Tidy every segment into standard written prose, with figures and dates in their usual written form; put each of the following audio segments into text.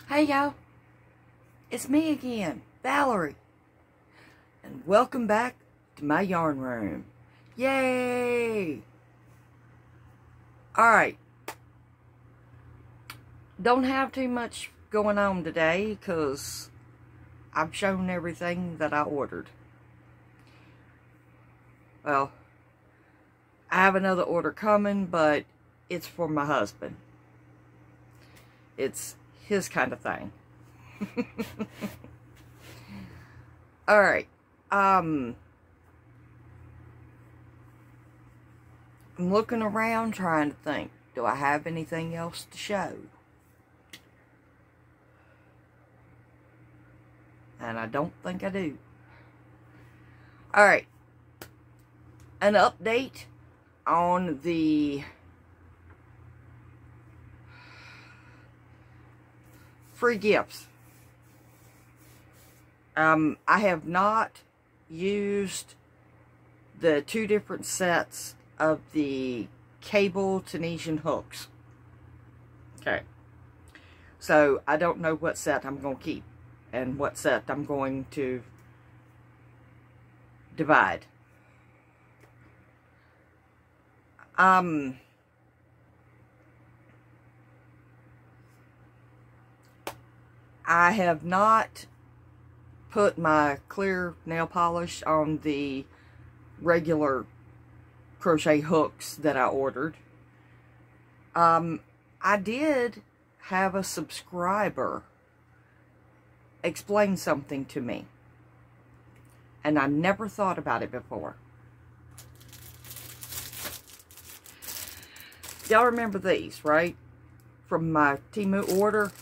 Hey y'all, it's me again, Valerie, and welcome back to my yarn room. Yay! Alright, don't have too much going on today because I've shown everything that I ordered. Well, I have another order coming, but it's for my husband. It's his kind of thing. Alright. I'm looking around trying to think. Do I have anything else to show? And I don't think I do. Alright. An update on the free gifts. I have not used the two different sets of the cable Tunisian hooks. Okay. So, I don't know what set I'm going to keep and what set I'm going to divide. I have not put my clear nail polish on the regular crochet hooks that I ordered. I did have a subscriber explain something to me, and I never thought about it before. Y'all remember these, right? From my Temu order.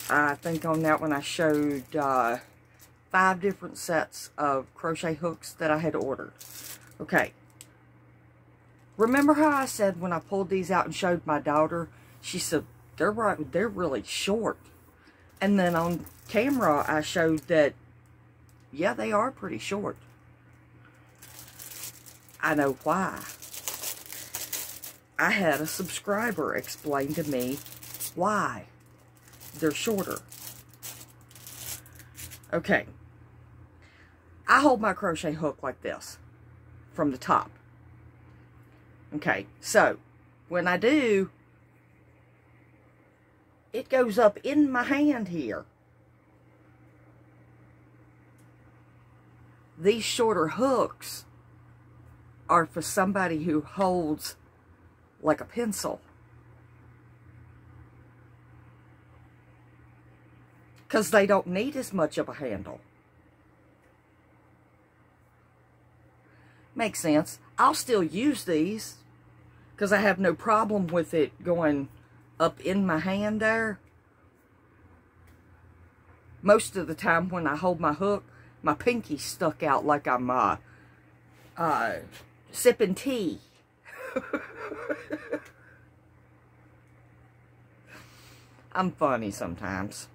I think on that one I showed 5 different sets of crochet hooks that I had ordered. Okay. Remember how I said when I pulled these out and showed my daughter, she said, they're really short. And then on camera I showed that, yeah, they are pretty short. I know why. I had a subscriber explain to me why they're shorter. Okay. I hold my crochet hook like this from the top. Okay, so when I do, it goes up in my hand here. These shorter hooks are for somebody who holds like a pencil. Because they don't need as much of a handle. Makes sense. I'll still use these because I have no problem with it going up in my hand there. Most of the time when I hold my hook, my pinky's stuck out like I'm sipping tea. I'm funny sometimes.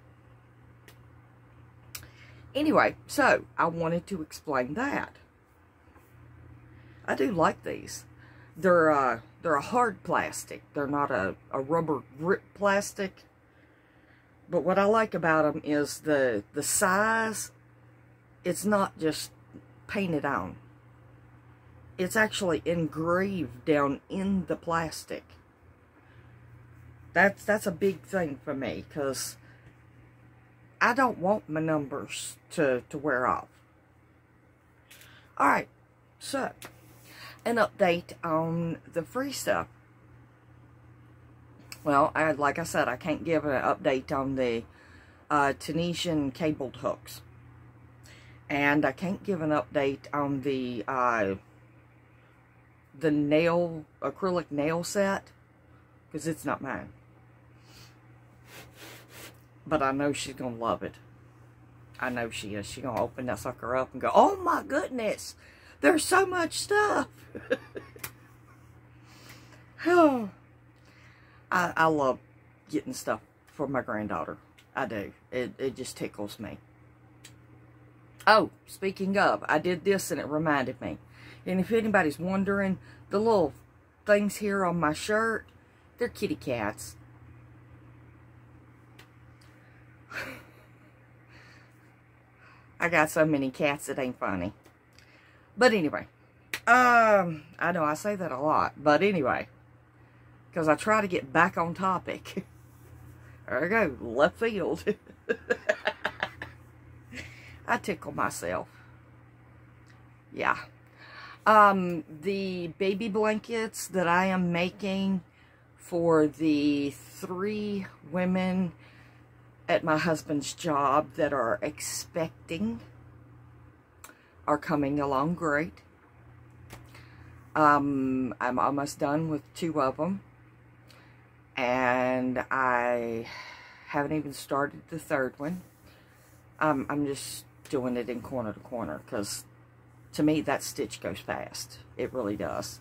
Anyway, so I wanted to explain that. I do like these. They're a hard plastic. They're not a rubber grip plastic. But what I like about them is the size. It's not just painted on. It's actually engraved down in the plastic. That's a big thing for me, because I don't want my numbers to wear off. Alright, so an update on the free stuff. Well, like I said, I can't give an update on the Tunisian cabled hooks. And I can't give an update on the acrylic nail set, because it's not mine. But I know she's going to love it. I know she is. She's going to open that sucker up and go, oh my goodness, there's so much stuff. Oh, I love getting stuff for my granddaughter. I do. It just tickles me. Oh, speaking of, I did this and it reminded me. And if anybody's wondering, the little things here on my shirt, they're kitty cats. I got so many cats it ain't funny. But anyway, I know I say that a lot, but anyway, because I try to get back on topic. There I go, left field. I tickle myself. Yeah. The baby blankets that I am making for the 3 women at my husband's job that are expecting are coming along great. I'm almost done with 2 of them, and I haven't even started the 3rd one. I'm just doing it in corner to corner because to me that stitch goes fast. It really does.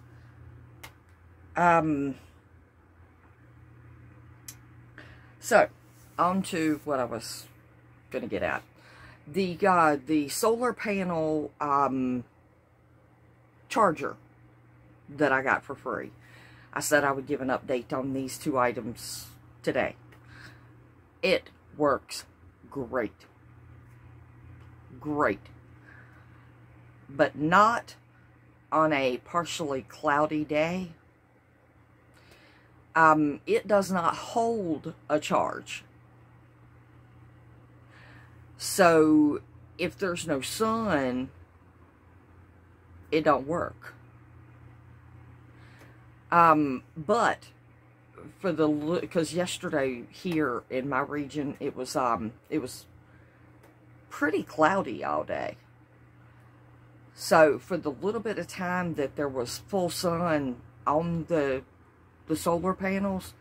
So on to what I was going to get at. The solar panel charger that I got for free. I said I would give an update on these 2 items today. It works great. Great. But not on a partially cloudy day. It does not hold a charge. So, if there's no sun, it don't work. But for because yesterday here in my region, it was pretty cloudy all day. So, for the little bit of time that there was full sun on the solar panels,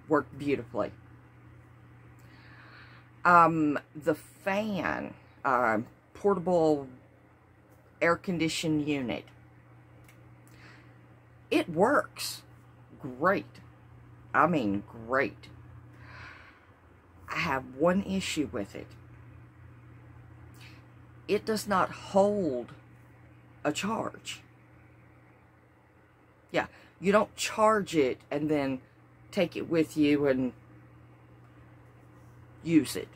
worked beautifully. The fan, portable air conditioned unit, it works great. I mean, great. I have one issue with it. It does not hold a charge. Yeah, you don't charge it and then take it with you and use it.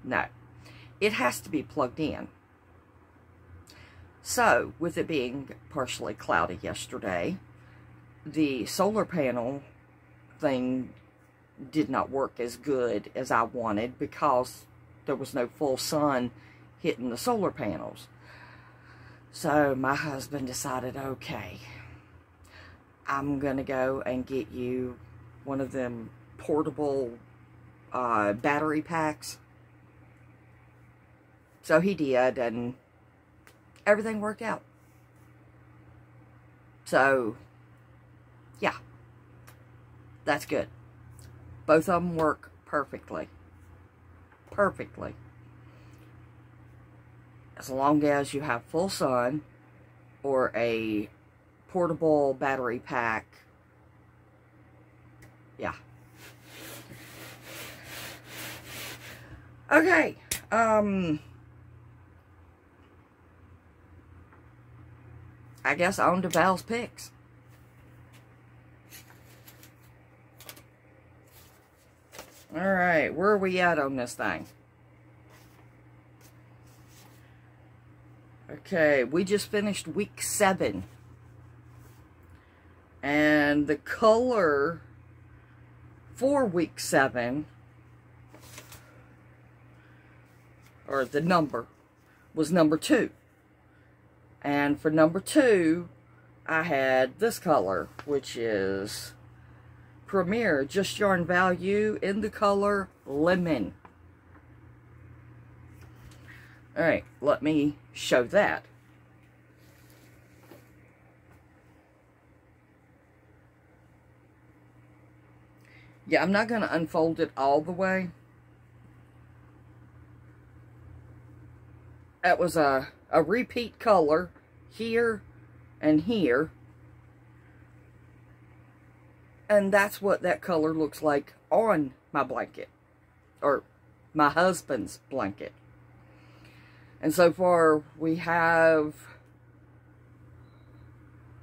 No, it has to be plugged in. So, with it being partially cloudy yesterday, the solar panel thing did not work as good as I wanted because there was no full sun hitting the solar panels. So, my husband decided, okay, I'm going to go and get you one of them portable battery packs. So he did, and everything worked out. So, yeah, that's good. Both of them work perfectly. Perfectly. As long as you have full sun or a portable battery pack. Yeah. Okay. I guess on to Val's picks. Alright, where are we at on this thing? Okay, we just finished week 7. And the color for week 7, or the number, was number 2. And for number 2, I had this color, which is Premier Just Yarn Value in the color Lemon. Alright, let me show that. Yeah, I'm not going to unfold it all the way. That was a repeat color here and here. And that's what that color looks like on my blanket. Or my husband's blanket. And so far we have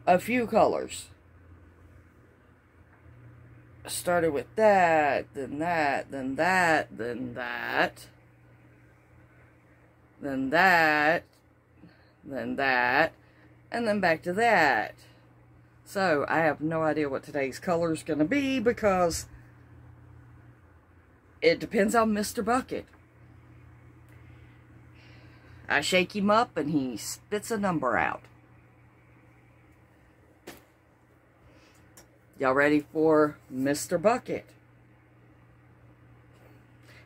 a few colors. Started with that, then that, then that, then that. then that, then that, and then back to that. So, I have no idea what today's color is going to be because it depends on Mr. Bucket. I shake him up and he spits a number out. Y'all ready for Mr. Bucket?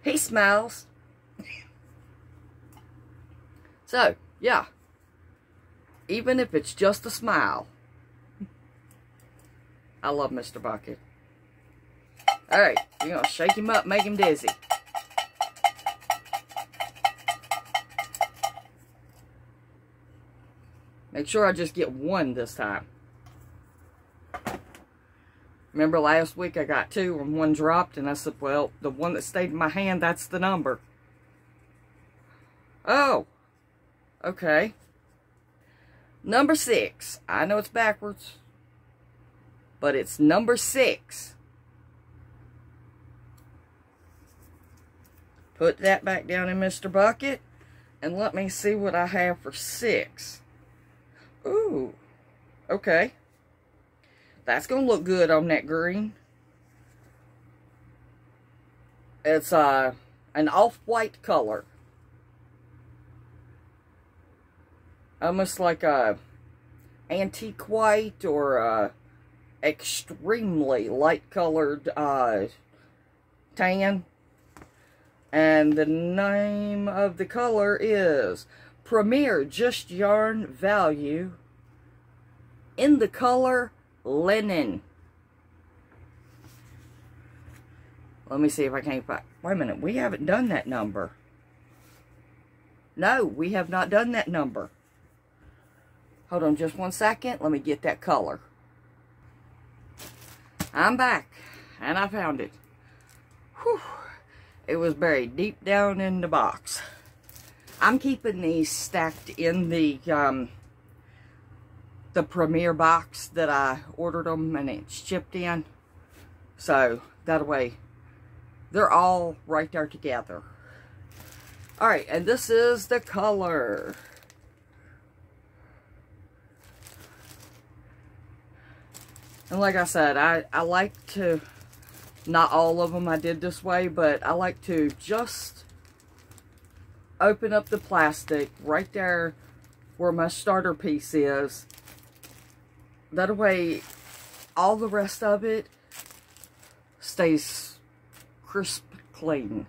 He smiles. So, yeah. Even if it's just a smile. I love Mr. Bucket. Alright, you're going to shake him up, make him dizzy. Make sure I just get one this time. Remember last week I got two and one dropped, and I said, well, the one that stayed in my hand, that's the number. Oh, okay. Number 6. I know it's backwards, but it's number 6. Put that back down in Mr. Bucket, and let me see what I have for 6. Ooh, okay. That's going to look good on that green. It's an off-white color. Almost like a antique white or a extremely light colored tan. And the name of the color is Premier Just Yarn Value in the color Linen. Let me see if I can't find... Wait a minute, we haven't done that number. No, we have not done that number. Hold on just one second. Let me get that color. I'm back, and I found it. Whew. It was buried deep down in the box. I'm keeping these stacked in the Premier box that I ordered them and it's shipped in. So, that way, they're all right there together. Alright, and this is the color. And like I said, I like to, not all of them I did this way, but I like to just open up the plastic right there where my starter piece is. That way, all the rest of it stays crisp clean.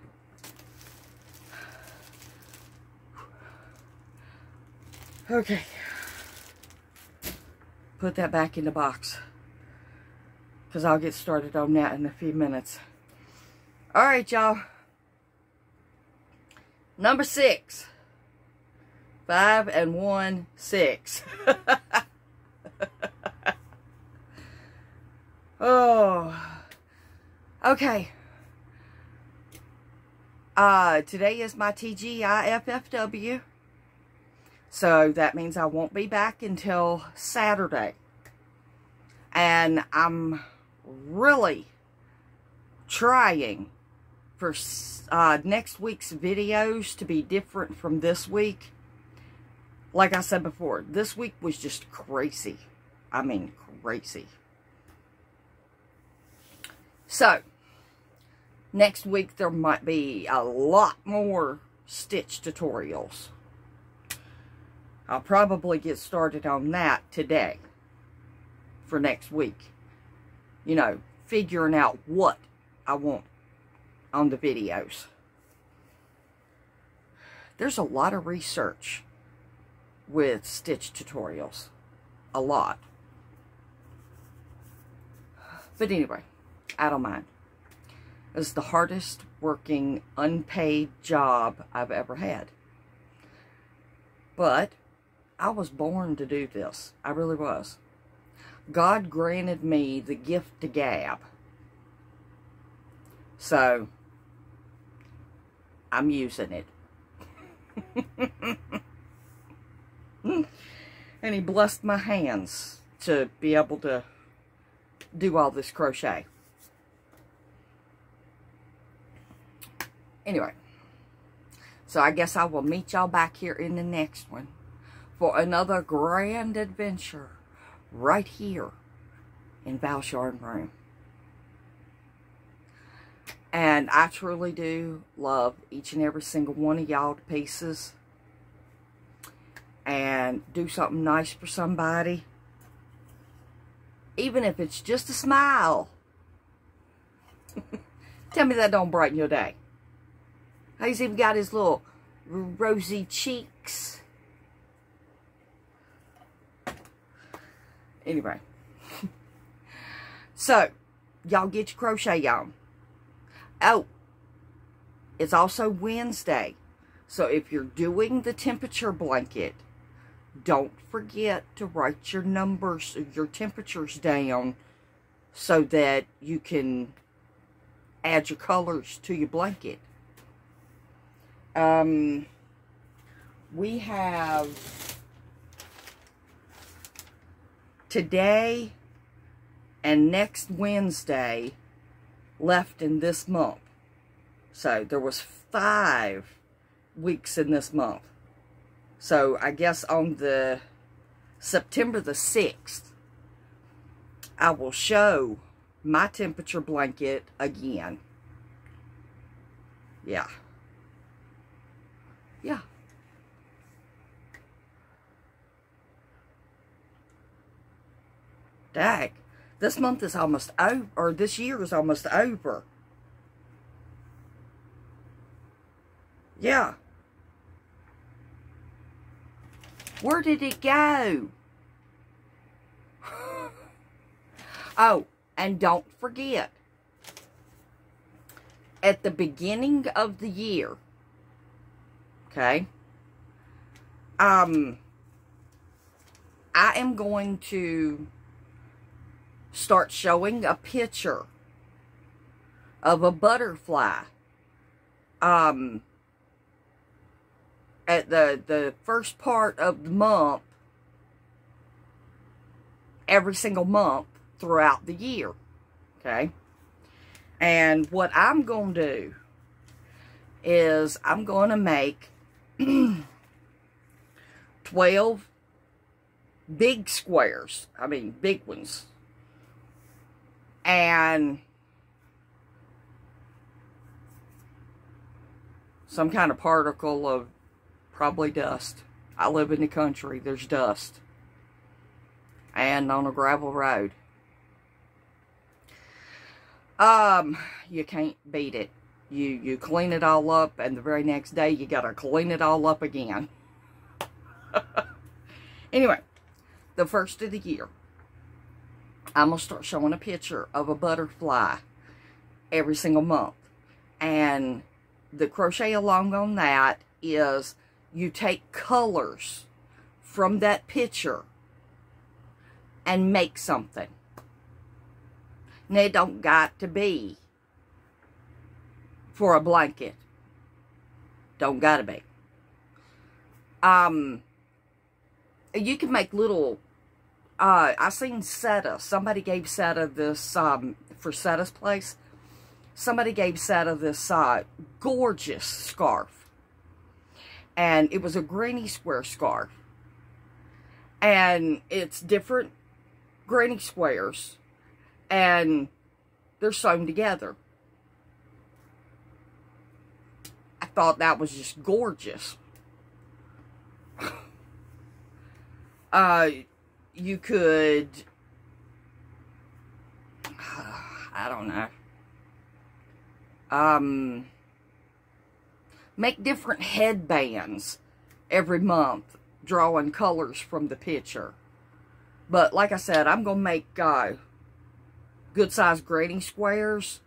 Okay. Put that back in the box, because I'll get started on that in a few minutes. Alright, y'all. Number 6. 5 and 1, 6. Oh. Okay. Today is my T.G.I.F.F.W. So that means I won't be back until Saturday. And I'm really trying for next week's videos to be different from this week. Like I said before, this week was just crazy. I mean, crazy. So, next week there might be a lot more stitch tutorials. I'll probably get started on that today for next week. You know, figuring out what I want on the videos. There's a lot of research with stitch tutorials. A lot. But anyway, I don't mind. It's the hardest working unpaid job I've ever had. But I was born to do this. I really was. God granted me the gift to gab. So, I'm using it. And he blessed my hands to be able to do all this crochet. Anyway, So I guess I will meet y'all back here in the next one for another grand adventure right here in Val's Yarn Room. And I truly do love each and every single one of y'all to pieces. And do something nice for somebody. Even if it's just a smile. Tell me that don't brighten your day. He's even got his little rosy cheeks. Anyway. So, y'all get your crochet on. Oh, it's also Wednesday. So if you're doing the temperature blanket, don't forget to write your numbers, your temperatures down so that you can add your colors to your blanket. We have today and next Wednesday left in this month. So there was 5 weeks in this month. So I guess on the September the 6th, I will show my temperature blanket again. Yeah. Yeah. Dang. This month is almost over, or this year is almost over. Yeah. Where did it go? Oh, and don't forget, at the beginning of the year, okay, I am going to start showing a picture of a butterfly at the first part of the month, every single month throughout the year, okay? And what I'm going to do is I'm going to make 12 big squares, I mean big ones, and some kind of particle of probably dust. I live in the country, there's dust, and on a gravel road. You can't beat it. You clean it all up, and the very next day you gotta clean it all up again. Anyway, the first of the year, I'm gonna start showing a picture of a butterfly every single month. And the crochet along on that is you take colors from that picture and make something. And it don't got to be for a blanket. Don't gotta be. You can make little, I seen Seta. Somebody gave Seta this, for Seta's place, somebody gave Seta this gorgeous scarf. And it was a granny square scarf. And it's different granny squares. And they're sewn together. I thought that was just gorgeous. You could, I don't know, make different headbands every month, drawing colors from the picture. But like I said, I'm going to make good sized granny squares,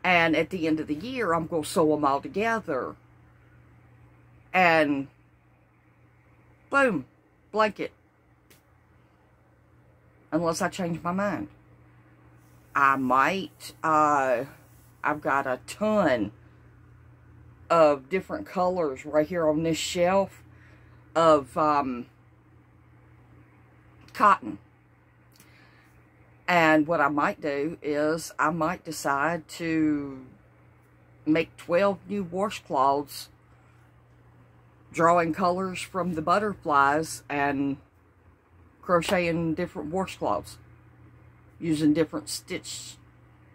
and at the end of the year, I'm going to sew them all together, and boom, blanket. Unless I change my mind. I might, I've got a ton of different colors right here on this shelf of cotton. And what I might do is I might decide to make 12 new washcloths drawing colors from the butterflies and crocheting different washcloths using different stitch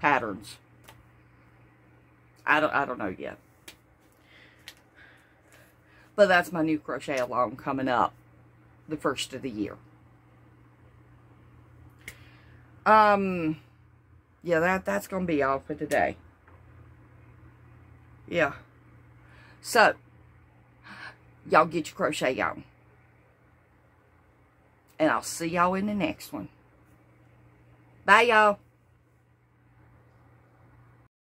patterns. I don't know yet. But that's my new crochet along coming up the first of the year. Yeah, that's going to be all for today. Yeah. So, y'all get your crochet on. And I'll see y'all in the next one. Bye, y'all.